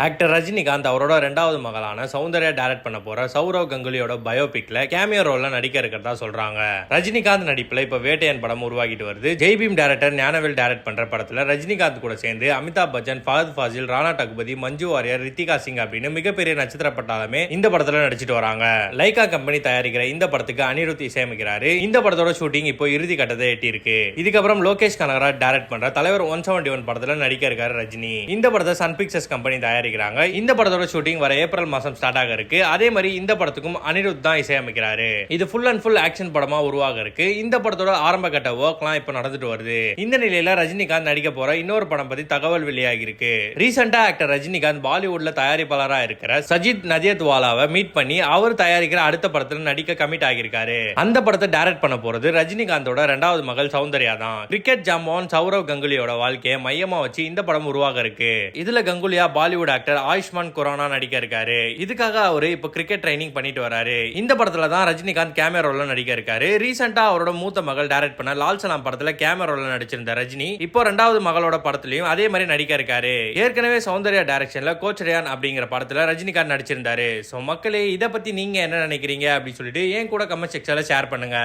Actor Rajinikanth அவரோட ரெண்டாவது மகளான சௌந்தர்யா டைரக்ட் பண்ண போற சௌரவ் கங்குலியோட பயோபிக்ல கேமியோ ரோல்ல நடிக்க இருக்கிறதா சொல்றாங்க. ரஜினிகாந்த் நடிப்புல இப்ப வேட்டையன் படம் உருவாகிட்டு வருது. ஜெய்பீம் டைரக்டர் ஞானவேல் டைரக்ட் பண்ற படத்துல ரஜினிகாந்த் கூட சேர்ந்து அமிதாப் பச்சன், ஃபஹத் ஃபாசில், ராணா டக்பதி, மஞ்சு வாரியர், ரித்திகா சிங் அப்படின்னு மிகப்பெரிய நட்சத்திர பட்டாலுமே இந்த படத்துல நடிச்சிட்டு வராங்க. லைகா கம்பெனி தயாரிக்கிற இந்த படத்துக்கு அனிருத் இசையமைக்கிறாரு. இந்த படத்தோட ஷூட்டிங் இப்போ இறுதி கட்டத்தை எட்டி இருக்கு. இதுக்கப்புறம் லோகேஷ் கனகராஜ் டைரக்ட் பண்ற தலைவர் 171 படத்துல நடிக்க இருக்காரு ரஜினி. இந்த படத்தை சன் பிக்சர்ஸ் கம்பெனி தயாரிக்கிறாங்க. இந்த படத்தோட ஷூட்டிங் வர ஏப்ரல் மாசம் ஸ்டார்ட் ஆக இருக்கு. அதே மாதிரி இந்த படத்துக்கும் அனிருத் தான் இசையமைக்கிறாரு. இது ஃபுல் அண்ட் ஃபுல் ஆக்ஷன் படமா உருவாக இருக்கு. இந்த படத்தோட ஆரம்ப கட்ட ஒர்க்லாம் இப்ப நடந்துட்டு வருது. இந்த நிலையில ரஜினிகாந்த் நடிக்க போற இன்னொரு படம் பத்தி தகவல் வெளியாகி இருக்கு. ரீசெண்டா ஆக்டர் ரஜினிகாந்த் பாலிவுட்ல தயாரிப்பாளரா இருக்கிற சஜித் நதியத்வாலாவை மீட் பண்ணி அவர் தயாரிக்கிற அடுத்த படத்துல நடிக்க கமிட் ஆகியிருக்காரு. அந்த படத்தை டைரக்ட் பண்ண போறது ரஜினிகாந்தோட இரண்டாவது மகள் சௌந்தர்யா தான். கிரிக்கெட் ஜாம்பவான் சௌரவ் கங்குலியோட வாழ்க்கையை மையமா வச்சு இந்த படம் உருவாக இருக்கு. இதுல கங்குலியா பாலிவுட் ஆக்டர் ஆயுஷ்மான் குரானா நடிக்க இருக்காரு. இதுக்காக அவரு இப்ப கிரிக்கெட் ட்ரைனிங் பண்ணிட்டு வராரு. இந்த படத்துல தான் ரஜினிகாந்த் கேமியோ ரோல்ல நடிக்க இருக்காரு. ரீசெண்டா அவரோட மூத்த மகள் டைரக்ட் பண்ண லால் சலாம் படத்துல கேமியோ ரோல்ல நடிச்சிருந்த ரஜினி இப்போ ரெண்டாவது மகளோட படத்துலயும் அதே மாதிரி நடிக்க இருக்காரு. ஏற்கனவே சௌந்தர்யா டைரக்ஷன்ல கோச் ரயான் அப்படிங்கிற படத்துல ரஜினிகாந்த் நடிச்சிருந்தாரு. சோ மக்களே, இத பத்தி நீங்க என்ன நினைக்கிறீங்க அப்படின்னு சொல்லிட்டு என் கூட கமெண்ட் செக்ஷன்ல ஷேர் பண்ணுங்க.